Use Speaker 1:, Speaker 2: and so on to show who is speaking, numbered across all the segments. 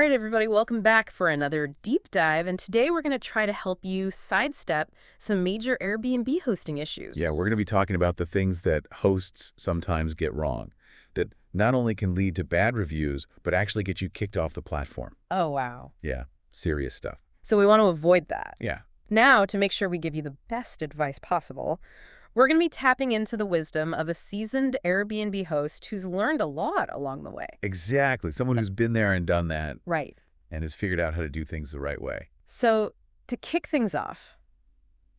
Speaker 1: right, everybody, welcome back for another deep dive. And today we're going to try to help you sidestep some major Airbnb hosting issues.
Speaker 2: Yeah, we're going to be talking about the things that hosts sometimes get wrong, that not only can lead to bad reviews, but actually get you kicked off the platform.
Speaker 1: Oh, wow.
Speaker 2: Yeah, serious stuff.
Speaker 1: So we want to avoid that.
Speaker 2: Yeah.
Speaker 1: Now, to make sure we give you the best advice possible, we're going to be tapping into the wisdom of a seasoned Airbnb host who's learned a lot along the way.
Speaker 2: Exactly. Someone who's been there and done that.
Speaker 1: Right.
Speaker 2: And has figured out how to do things the right way.
Speaker 1: So to kick things off,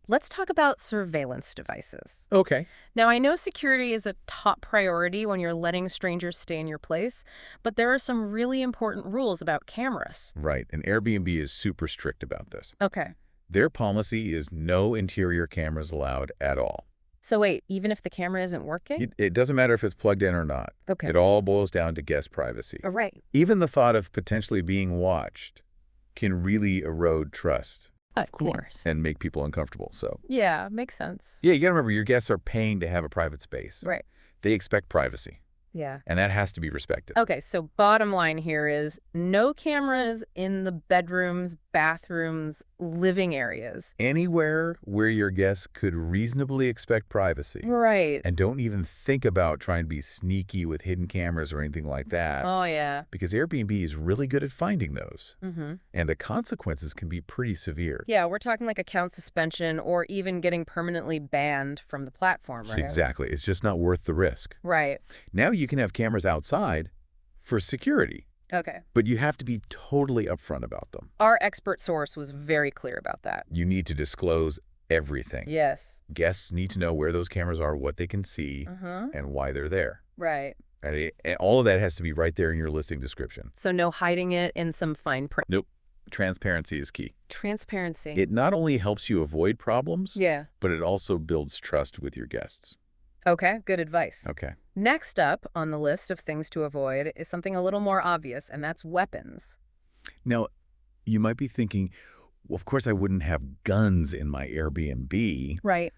Speaker 1: let's talk about surveillance devices.
Speaker 2: Okay.
Speaker 1: Now, I know security is a top priority when you're letting strangers stay in your place, but there are some really important rules about cameras.
Speaker 2: Right. And Airbnb is super strict about this.
Speaker 1: Okay.
Speaker 2: Their policy is no interior cameras allowed at all.
Speaker 1: So wait, even if the camera isn't working?
Speaker 2: It doesn't matter if it's plugged in or not.
Speaker 1: Okay.
Speaker 2: It all boils down to guest privacy.
Speaker 1: Oh, right.
Speaker 2: Even the thought of potentially being watched can really erode trust.
Speaker 1: Of course.
Speaker 2: And make people uncomfortable. So
Speaker 1: Yeah, makes sense.
Speaker 2: yeah, you got to remember your guests are paying to have a private space.
Speaker 1: Right.
Speaker 2: They expect privacy,
Speaker 1: Yeah.
Speaker 2: and that has to be respected.
Speaker 1: Okay, so bottom line here is no cameras in the bedrooms, bathrooms, living areas.
Speaker 2: Anywhere where your guests could reasonably expect privacy.
Speaker 1: Right.
Speaker 2: And don't even think about trying to be sneaky with hidden cameras or anything like that.
Speaker 1: Oh, yeah.
Speaker 2: Because Airbnb is really good at finding those.
Speaker 1: Mm-hmm.
Speaker 2: And the consequences can be pretty severe.
Speaker 1: Yeah, we're talking like account suspension or even getting permanently banned from the platform, right?
Speaker 2: Exactly. It's just not worth the risk.
Speaker 1: Right.
Speaker 2: Now you can have cameras outside for security.
Speaker 1: Okay.
Speaker 2: But you have to be totally upfront about them.
Speaker 1: Our expert source was very clear about that.
Speaker 2: You need to disclose everything.
Speaker 1: Yes.
Speaker 2: Guests need to know where those cameras are, what they can see, and why they're there.
Speaker 1: Right.
Speaker 2: And all of that has to be right there in your listing description.
Speaker 1: So no hiding it in some fine print.
Speaker 2: Nope. Transparency is key.
Speaker 1: Transparency.
Speaker 2: It not only helps you avoid problems,
Speaker 1: Yeah.
Speaker 2: but it also builds trust with your guests.
Speaker 1: Okay, good advice.
Speaker 2: Okay.
Speaker 1: Next up on the list of things to avoid is something a little more obvious, and that's weapons.
Speaker 2: Now, you might be thinking, well, of course I wouldn't have guns in my Airbnb,
Speaker 1: Right.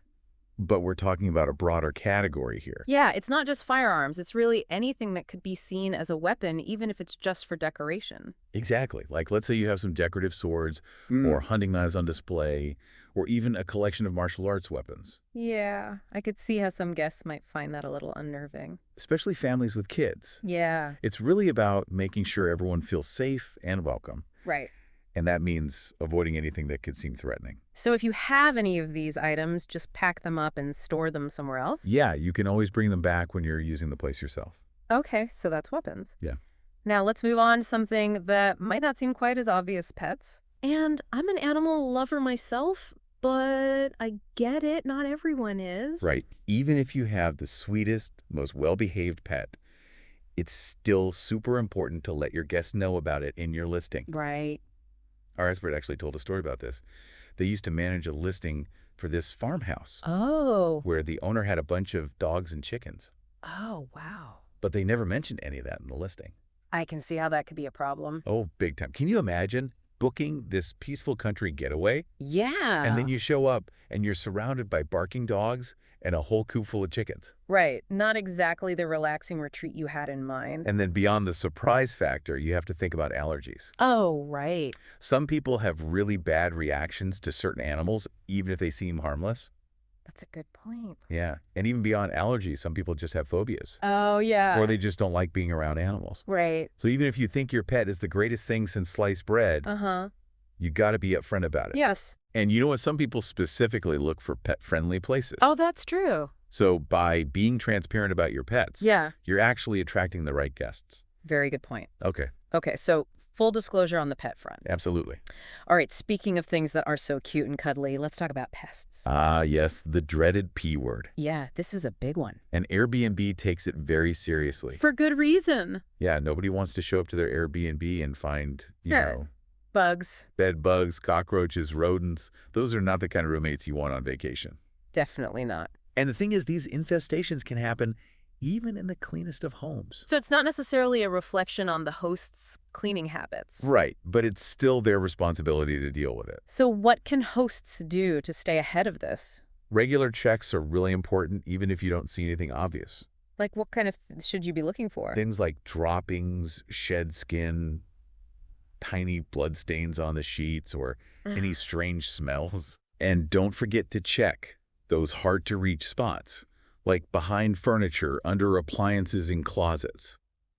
Speaker 2: but we're talking about a broader category here.
Speaker 1: Yeah, it's not just firearms. It's really anything that could be seen as a weapon, even if it's just for decoration.
Speaker 2: Exactly. Like, let's say you have some decorative swords or hunting knives on display, or even a collection of martial arts weapons.
Speaker 1: Yeah, I could see how some guests might find that a little unnerving.
Speaker 2: Especially families with kids.
Speaker 1: Yeah.
Speaker 2: It's really about making sure everyone feels safe and welcome.
Speaker 1: Right.
Speaker 2: And that means avoiding anything that could seem threatening.
Speaker 1: So if you have any of these items, just pack them up and store them somewhere else?
Speaker 2: Yeah, you can always bring them back when you're using the place yourself.
Speaker 1: Okay, so that's weapons.
Speaker 2: Yeah.
Speaker 1: Now let's move on to something that might not seem quite as obvious, pets. And I'm an animal lover myself, but I get it. Not everyone is.
Speaker 2: Right. Even if you have the sweetest, most well-behaved pet, it's still super important to let your guests know about it in your listing.
Speaker 1: Right.
Speaker 2: Our expert actually told a story about this. They used to manage a listing for this farmhouse
Speaker 1: Oh.
Speaker 2: where the owner had a bunch of dogs and chickens,
Speaker 1: Oh, wow.
Speaker 2: but they never mentioned any of that in the listing.
Speaker 1: I can see how that could be a problem.
Speaker 2: Oh, big time. Can you imagine booking this peaceful country getaway?
Speaker 1: Yeah.
Speaker 2: And then you show up and you're surrounded by barking dogs and a whole coop full of chickens.
Speaker 1: Right. Not exactly the relaxing retreat you had in mind.
Speaker 2: And then beyond the surprise factor, you have to think about allergies.
Speaker 1: Oh, right.
Speaker 2: Some people have really bad reactions to certain animals, even if they seem harmless.
Speaker 1: That's a good point.
Speaker 2: Yeah. And even beyond allergies, some people just have phobias.
Speaker 1: Oh, yeah.
Speaker 2: Or they just don't like being around animals.
Speaker 1: Right.
Speaker 2: So even if you think your pet is the greatest thing since sliced bread, you got to be upfront about it.
Speaker 1: Yes.
Speaker 2: And you know what? Some people specifically look for pet-friendly places.
Speaker 1: Oh, that's true.
Speaker 2: So by being transparent about your pets,
Speaker 1: Yeah.
Speaker 2: you're actually attracting the right guests.
Speaker 1: Very good point.
Speaker 2: Okay.
Speaker 1: Okay, so full disclosure on the pet front.
Speaker 2: Absolutely.
Speaker 1: All right, speaking of things that are so cute and cuddly, let's talk about pests.
Speaker 2: Ah, yes, the dreaded P word.
Speaker 1: Yeah, this is a big one.
Speaker 2: And Airbnb takes it very seriously.
Speaker 1: For good reason.
Speaker 2: Yeah, nobody wants to show up to their Airbnb and find, you
Speaker 1: Yeah.
Speaker 2: know,
Speaker 1: Bugs.
Speaker 2: bed bugs, cockroaches, rodents. Those are not the kind of roommates you want on vacation.
Speaker 1: Definitely not.
Speaker 2: And the thing is, these infestations can happen even in the cleanest of homes.
Speaker 1: So it's not necessarily a reflection on the host's cleaning habits.
Speaker 2: Right, but it's still their responsibility to deal with it.
Speaker 1: So what can hosts do to stay ahead of this?
Speaker 2: Regular checks are really important, even if you don't see anything obvious.
Speaker 1: Like what kind of should you be looking for?
Speaker 2: Things like droppings, shed skin, tiny blood stains on the sheets or any strange smells. And don't forget to check those hard-to-reach spots, like behind furniture, under appliances in closets.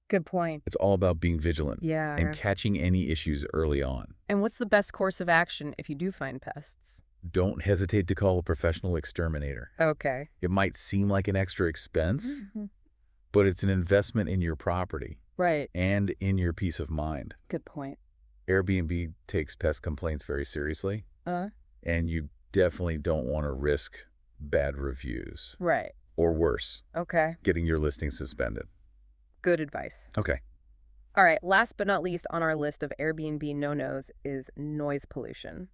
Speaker 1: Good point.
Speaker 2: It's all about being vigilant
Speaker 1: Yeah.
Speaker 2: and catching any issues early on.
Speaker 1: And what's the best course of action if you do find pests?
Speaker 2: Don't hesitate to call a professional exterminator.
Speaker 1: Okay.
Speaker 2: It might seem like an extra expense, but it's an investment in your property
Speaker 1: Right.
Speaker 2: and in your peace of mind.
Speaker 1: Good point.
Speaker 2: Airbnb takes pest complaints very seriously, and you definitely don't want to risk bad reviews.
Speaker 1: Right.
Speaker 2: Or worse,
Speaker 1: Okay.
Speaker 2: getting your listing suspended.
Speaker 1: Good advice.
Speaker 2: Okay.
Speaker 1: All right. Last but not least on our list of Airbnb no-nos is noise pollution.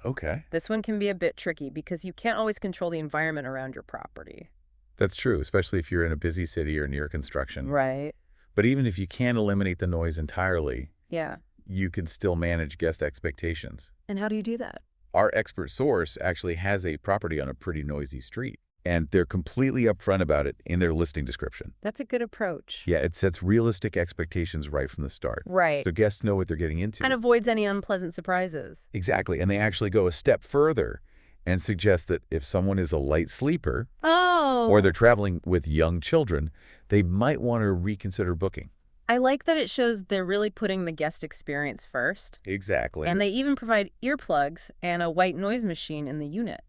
Speaker 2: Okay.
Speaker 1: This one can be a bit tricky because you can't always control the environment around your property.
Speaker 2: That's true, especially if you're in a busy city or near construction.
Speaker 1: Right.
Speaker 2: But even if you can't eliminate the noise entirely,
Speaker 1: Yeah.
Speaker 2: you can still manage guest expectations.
Speaker 1: And how do you do that?
Speaker 2: Our expert source actually has a property on a pretty noisy street, and they're completely upfront about it in their listing description.
Speaker 1: That's a good approach.
Speaker 2: Yeah, it sets realistic expectations right from the start.
Speaker 1: Right.
Speaker 2: So guests know what they're getting into.
Speaker 1: And avoids any unpleasant surprises.
Speaker 2: Exactly, and they actually go a step further and suggest that if someone is a light sleeper or they're traveling with young children, they might want to reconsider booking.
Speaker 1: I like that it shows they're really putting the guest experience first.
Speaker 2: Exactly.
Speaker 1: And they even provide earplugs and a white noise machine in the unit.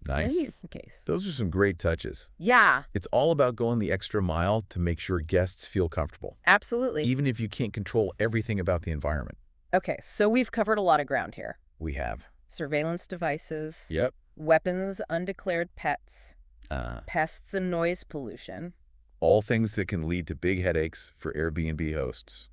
Speaker 2: Nice.
Speaker 1: Just in case.
Speaker 2: Those are some great touches.
Speaker 1: Yeah,
Speaker 2: It's all about going the extra mile to make sure guests feel comfortable,
Speaker 1: absolutely.
Speaker 2: even if you can't control everything about the environment.
Speaker 1: Okay, so we've covered a lot of ground here.
Speaker 2: We have.
Speaker 1: Surveillance devices,
Speaker 2: Yep.
Speaker 1: weapons, undeclared pets,
Speaker 2: Uh,
Speaker 1: pests and noise pollution.
Speaker 2: all things that can lead to big headaches for Airbnb hosts.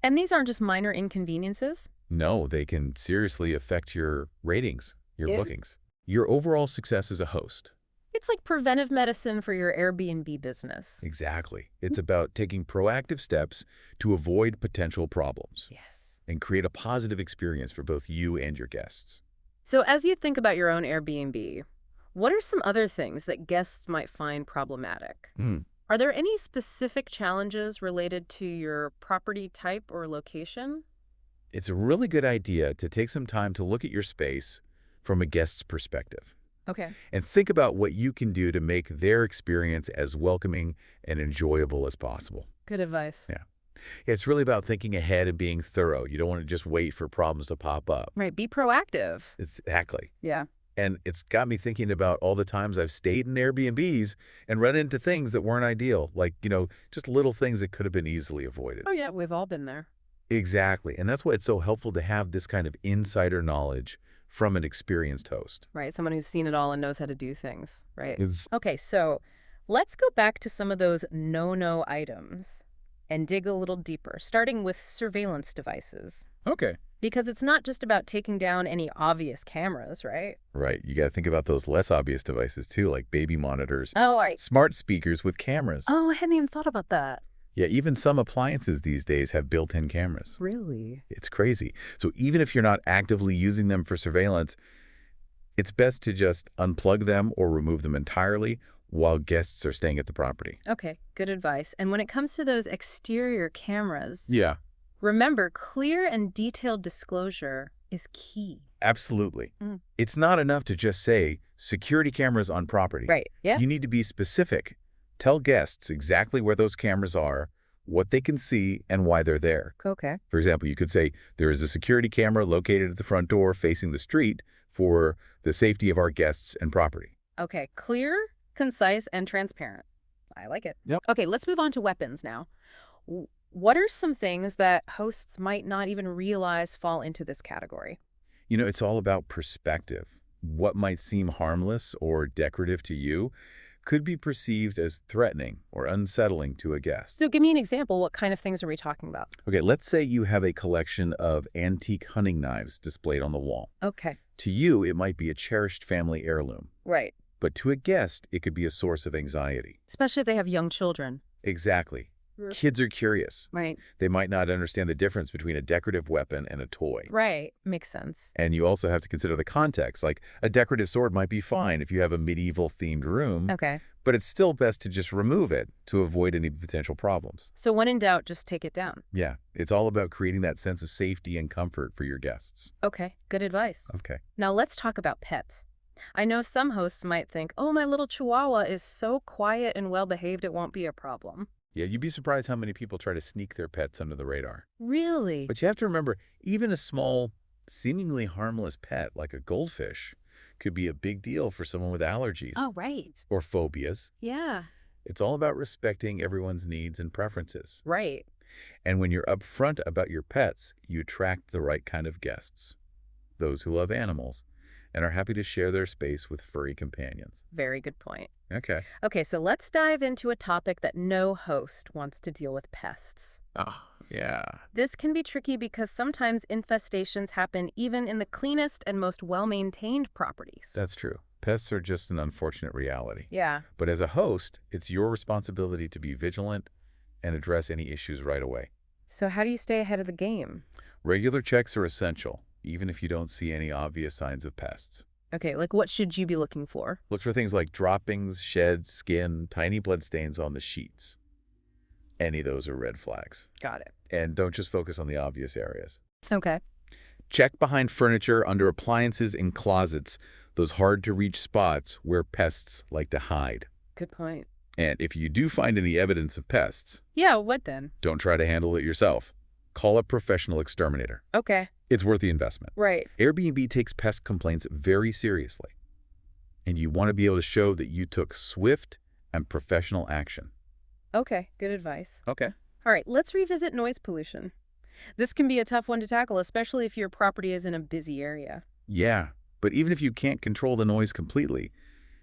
Speaker 1: And these aren't just minor inconveniences.
Speaker 2: No, they can seriously affect your ratings, your
Speaker 1: Yeah.
Speaker 2: bookings, your overall success as a host.
Speaker 1: It's like preventive medicine for your Airbnb business.
Speaker 2: Exactly. It's about taking proactive steps to avoid potential problems
Speaker 1: Yes.
Speaker 2: and create a positive experience for both you and your guests.
Speaker 1: So as you think about your own Airbnb, what are some other things that guests might find problematic? Are there any specific challenges related to your property type or location?
Speaker 2: It's a really good idea to take some time to look at your space from a guest's perspective
Speaker 1: Okay.
Speaker 2: and think about what you can do to make their experience as welcoming and enjoyable as possible.
Speaker 1: Good advice.
Speaker 2: Yeah. It's really about thinking ahead and being thorough. You don't want to just wait for problems to pop up.
Speaker 1: Right. Be proactive.
Speaker 2: Exactly.
Speaker 1: Yeah.
Speaker 2: And it's got me thinking about all the times I've stayed in Airbnbs and run into things that weren't ideal, like, just little things that could have been easily avoided.
Speaker 1: Oh, yeah. We've all been there.
Speaker 2: Exactly. And that's why it's so helpful to have this kind of insider knowledge from an experienced host.
Speaker 1: Right. Someone who's seen it all and knows how to do things. Right.
Speaker 2: It's
Speaker 1: Okay. So let's go back to some of those no-no items and dig a little deeper, starting with surveillance devices.
Speaker 2: okay.
Speaker 1: Because it's not just about taking down any obvious cameras, right?
Speaker 2: Right. You got to think about those less obvious devices too, like baby monitors,
Speaker 1: Oh, right.
Speaker 2: smart speakers with cameras.
Speaker 1: Oh, I hadn't even thought about that.
Speaker 2: Yeah, even some appliances these days have built-in cameras.
Speaker 1: Really?
Speaker 2: It's crazy. So even if you're not actively using them for surveillance, it's best to just unplug them or remove them entirely while guests are staying at the property.
Speaker 1: Okay, good advice. And when it comes to those exterior cameras,
Speaker 2: Yeah,
Speaker 1: remember, clear and detailed disclosure is key.
Speaker 2: absolutely.
Speaker 1: Mm.
Speaker 2: It's not enough to just say security cameras on property.
Speaker 1: Right. Yeah.
Speaker 2: You need to be specific. Tell guests exactly where those cameras are, what they can see, and why they're there.
Speaker 1: Okay.
Speaker 2: For example, you could say, there is a security camera located at the front door facing the street for the safety of our guests and property.
Speaker 1: Okay, clear, concise, and transparent. I like it.
Speaker 2: Yep.
Speaker 1: Okay, let's move on to weapons now. What are some things that hosts might not even realize fall into this category?
Speaker 2: It's all about perspective. What might seem harmless or decorative to you could be perceived as threatening or unsettling to a guest.
Speaker 1: So give me an example. What kind of things are we talking about?
Speaker 2: Okay, let's say you have a collection of antique hunting knives displayed on the wall.
Speaker 1: Okay.
Speaker 2: To you, it might be a cherished family heirloom,
Speaker 1: Right.
Speaker 2: but to a guest, it could be a source of anxiety.
Speaker 1: Especially if they have young children.
Speaker 2: Exactly. Kids are curious.
Speaker 1: Right.
Speaker 2: They might not understand the difference between a decorative weapon and a toy.
Speaker 1: Right. Makes sense.
Speaker 2: And you also have to consider the context. Like, a decorative sword might be fine if you have a medieval-themed room,
Speaker 1: Okay.
Speaker 2: but it's still best to just remove it to avoid any potential problems.
Speaker 1: So when in doubt, just take it down.
Speaker 2: Yeah, it's all about creating that sense of safety and comfort for your guests.
Speaker 1: Okay, good advice.
Speaker 2: Okay.
Speaker 1: Now let's talk about pets. I know some hosts might think, oh, my little chihuahua is so quiet and well-behaved it won't be a problem.
Speaker 2: Yeah, you'd be surprised how many people try to sneak their pets under the radar.
Speaker 1: Really?
Speaker 2: But you have to remember, even a small, seemingly harmless pet like a goldfish could be a big deal for someone with allergies
Speaker 1: Oh, right.
Speaker 2: or phobias.
Speaker 1: Yeah.
Speaker 2: It's all about respecting everyone's needs and preferences.
Speaker 1: Right.
Speaker 2: And when you're upfront about your pets, you attract the right kind of guests. Those who love animals and are happy to share their space with furry companions.
Speaker 1: Very good point.
Speaker 2: Okay.
Speaker 1: Okay, so let's dive into a topic that no host wants to deal with: pests.
Speaker 2: Oh, yeah.
Speaker 1: This can be tricky because sometimes infestations happen even in the cleanest and most well-maintained properties.
Speaker 2: That's true. Pests are just an unfortunate reality.
Speaker 1: Yeah.
Speaker 2: But as a host, it's your responsibility to be vigilant and address any issues right away.
Speaker 1: So how do you stay ahead of the game?
Speaker 2: Regular checks are essential, even if you don't see any obvious signs of pests.
Speaker 1: Okay, like what should you be looking for?
Speaker 2: Look for things like droppings, sheds, skin, tiny bloodstains on the sheets. Any of those are red flags.
Speaker 1: Got it.
Speaker 2: And don't just focus on the obvious areas.
Speaker 1: Okay.
Speaker 2: Check behind furniture, under appliances, and closets, those hard-to-reach spots where pests like to hide.
Speaker 1: Good point.
Speaker 2: And if you do find any evidence of pests,
Speaker 1: Yeah, what then?
Speaker 2: don't try to handle it yourself. Call a professional exterminator.
Speaker 1: Okay.
Speaker 2: It's worth the investment.
Speaker 1: Right.
Speaker 2: Airbnb takes pest complaints very seriously, and you want to be able to show that you took swift and professional action.
Speaker 1: Okay, good advice.
Speaker 2: Okay.
Speaker 1: All right, let's revisit noise pollution. This can be a tough one to tackle, especially if your property is in a busy area.
Speaker 2: Yeah, but even if you can't control the noise completely,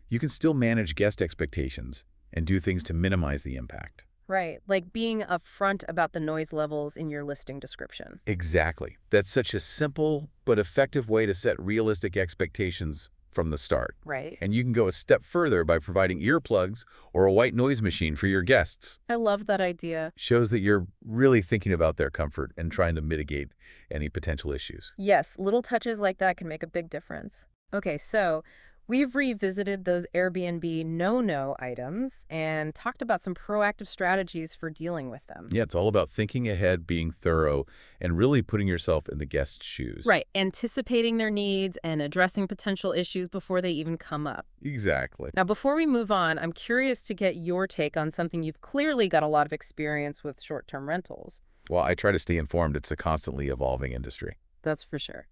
Speaker 2: you can still manage guest expectations and do things to minimize the impact.
Speaker 1: Right, like being upfront about the noise levels in your listing description.
Speaker 2: Exactly. That's such a simple but effective way to set realistic expectations from the start.
Speaker 1: Right.
Speaker 2: And you can go a step further by providing earplugs or a white noise machine for your guests.
Speaker 1: I love that idea.
Speaker 2: Shows that you're really thinking about their comfort and trying to mitigate any potential issues.
Speaker 1: Yes, little touches like that can make a big difference. Okay, so we've revisited those Airbnb no-no items and talked about some proactive strategies for dealing with them.
Speaker 2: Yeah, it's all about thinking ahead, being thorough, and really putting yourself in the guest's shoes.
Speaker 1: Right, anticipating their needs and addressing potential issues before they even come up.
Speaker 2: Exactly.
Speaker 1: Now, before we move on, I'm curious to get your take on something you've clearly got a lot of experience with: short-term rentals.
Speaker 2: Well, I try to stay informed. It's a constantly evolving industry.
Speaker 1: That's for sure.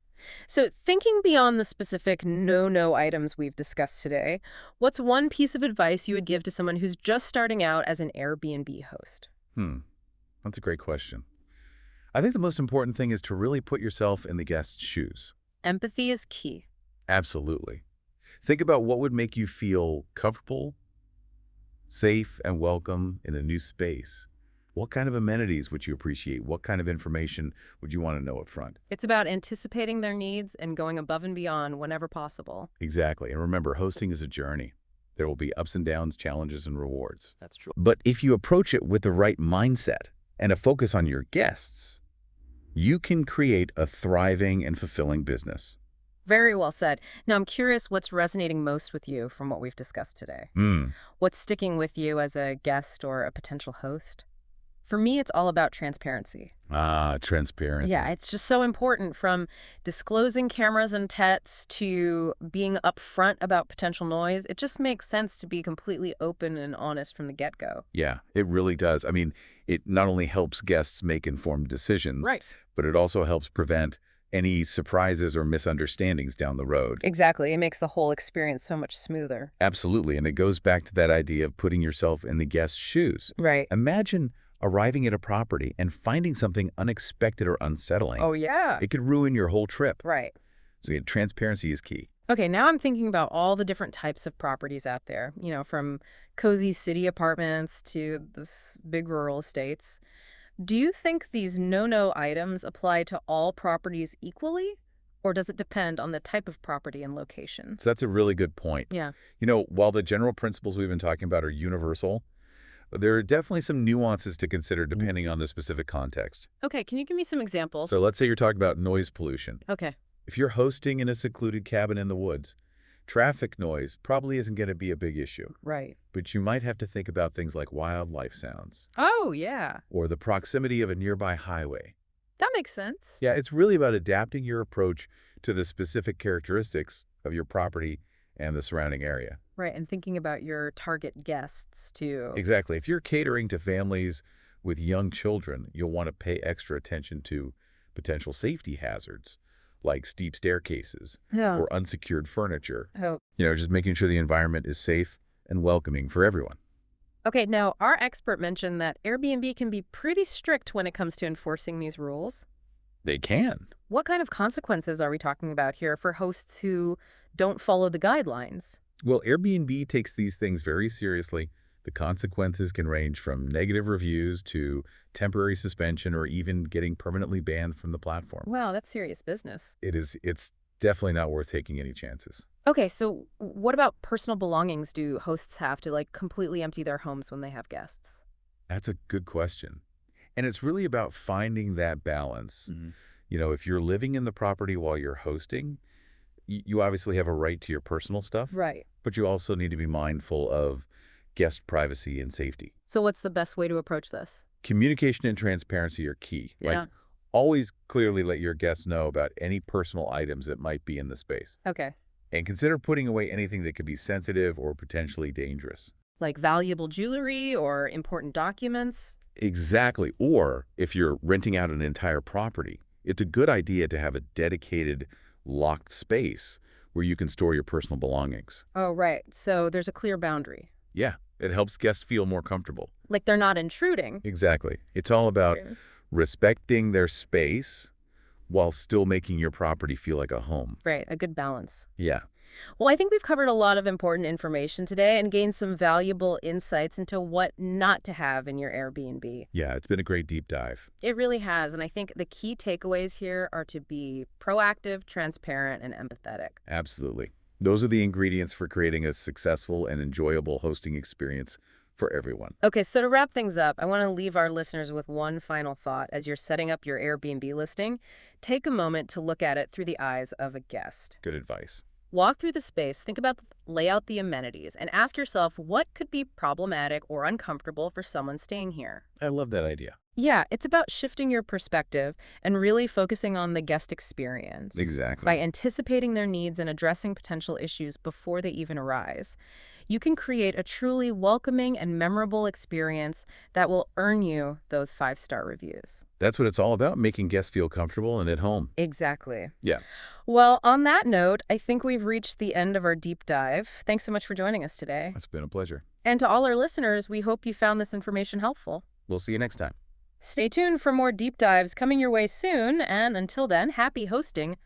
Speaker 1: So thinking beyond the specific no-no items we've discussed today, what's one piece of advice you would give to someone who's just starting out as an Airbnb host?
Speaker 2: That's a great question. I think the most important thing is to really put yourself in the guest's shoes.
Speaker 1: Empathy is key.
Speaker 2: Absolutely. Think about what would make you feel comfortable, safe, and welcome in a new space. What kind of amenities would you appreciate? What kind of information would you want to know up front?
Speaker 1: It's about anticipating their needs and going above and beyond whenever possible.
Speaker 2: Exactly. And remember, hosting is a journey. There will be ups and downs, challenges, and rewards.
Speaker 1: That's true.
Speaker 2: But if you approach it with the right mindset and a focus on your guests, you can create a thriving and fulfilling business.
Speaker 1: Very well said. Now, I'm curious what's resonating most with you from what we've discussed today. What's sticking with you as a guest or a potential host? For me, it's all about transparency.
Speaker 2: Transparent.
Speaker 1: Yeah, it's just so important, from disclosing cameras and pets to being upfront about potential noise. It just makes sense to be completely open and honest from the get-go.
Speaker 2: Yeah, it really does. I mean, it not only helps guests make informed decisions,
Speaker 1: Right.
Speaker 2: but it also helps prevent any surprises or misunderstandings down the road.
Speaker 1: Exactly. It makes the whole experience so much smoother.
Speaker 2: Absolutely. And it goes back to that idea of putting yourself in the guest's shoes.
Speaker 1: Right.
Speaker 2: Imagine arriving at a property and finding something unexpected or unsettling.
Speaker 1: Oh, yeah.
Speaker 2: It could ruin your whole trip.
Speaker 1: Right.
Speaker 2: So yeah, transparency is key.
Speaker 1: Okay, now I'm thinking about all the different types of properties out there, from cozy city apartments to this big rural estates. Do you think these no-no items apply to all properties equally, or does it depend on the type of property and location?
Speaker 2: So that's a really good point.
Speaker 1: Yeah.
Speaker 2: While the general principles we've been talking about are universal, there are definitely some nuances to consider depending on the specific context.
Speaker 1: Okay, can you give me some examples?
Speaker 2: So let's say you're talking about noise pollution.
Speaker 1: Okay.
Speaker 2: If you're hosting in a secluded cabin in the woods, Traffic noise probably isn't going to be a big issue,
Speaker 1: Right.
Speaker 2: but you might have to think about things like wildlife sounds
Speaker 1: Oh, yeah.
Speaker 2: or the proximity of a nearby highway.
Speaker 1: That makes sense.
Speaker 2: Yeah, it's really about adapting your approach to the specific characteristics of your property and the surrounding area.
Speaker 1: Right, and thinking about your target guests, too.
Speaker 2: Exactly. If you're catering to families with young children, you'll want to pay extra attention to potential safety hazards like steep staircases
Speaker 1: Yeah.
Speaker 2: or unsecured furniture.
Speaker 1: Oh.
Speaker 2: Just making sure the environment is safe and welcoming for everyone.
Speaker 1: Okay, now, our expert mentioned that Airbnb can be pretty strict when it comes to enforcing these rules.
Speaker 2: They can.
Speaker 1: What kind of consequences are we talking about here for hosts who don't follow the guidelines?
Speaker 2: Well, Airbnb takes these things very seriously. The consequences can range from negative reviews to temporary suspension or even getting permanently banned from the platform.
Speaker 1: Wow, that's serious business.
Speaker 2: It's definitely not worth taking any chances.
Speaker 1: Okay, so what about personal belongings? Do hosts have to, like, completely empty their homes when they have guests?
Speaker 2: That's a good question. And it's really about finding that balance. If you're living in the property while you're hosting, you obviously have a right to your personal stuff,
Speaker 1: Right.
Speaker 2: but you also need to be mindful of guest privacy and safety.
Speaker 1: So what's the best way to approach this?
Speaker 2: Communication and transparency are key.
Speaker 1: Yeah.
Speaker 2: Always clearly let your guests know about any personal items that might be in the space.
Speaker 1: Okay.
Speaker 2: And consider putting away anything that could be sensitive or potentially dangerous.
Speaker 1: Like valuable jewelry or important documents?
Speaker 2: Exactly. Or if you're renting out an entire property, it's a good idea to have a dedicated, locked space where you can store your personal belongings.
Speaker 1: Oh, right. So there's a clear boundary.
Speaker 2: Yeah, it helps guests feel more comfortable.
Speaker 1: Like they're not intruding.
Speaker 2: Exactly. It's all about
Speaker 1: Okay.
Speaker 2: respecting their space while still making your property feel like a home.
Speaker 1: Right, a good balance.
Speaker 2: Yeah.
Speaker 1: Well, I think we've covered a lot of important information today and gained some valuable insights into what not to have in your Airbnb.
Speaker 2: Yeah, it's been a great deep dive.
Speaker 1: It really has, and I think the key takeaways here are to be proactive, transparent, and empathetic.
Speaker 2: Absolutely. Those are the ingredients for creating a successful and enjoyable hosting experience for everyone.
Speaker 1: Okay, so to wrap things up, I want to leave our listeners with one final thought. As you're setting up your Airbnb listing, take a moment to look at it through the eyes of a guest.
Speaker 2: Good advice.
Speaker 1: Walk through the space, lay out the amenities, and ask yourself what could be problematic or uncomfortable for someone staying here.
Speaker 2: I love that idea.
Speaker 1: Yeah, it's about shifting your perspective and really focusing on the guest experience.
Speaker 2: Exactly.
Speaker 1: By anticipating their needs and addressing potential issues before they even arise, you can create a truly welcoming and memorable experience that will earn you those 5-star reviews.
Speaker 2: That's what it's all about, making guests feel comfortable and at home.
Speaker 1: Exactly.
Speaker 2: Yeah.
Speaker 1: Well, on that note, I think we've reached the end of our deep dive. Thanks so much for joining us today.
Speaker 2: It's been a pleasure.
Speaker 1: And to all our listeners, we hope you found this information helpful.
Speaker 2: We'll see you next time.
Speaker 1: Stay tuned for more deep dives coming your way soon, and until then, happy hosting.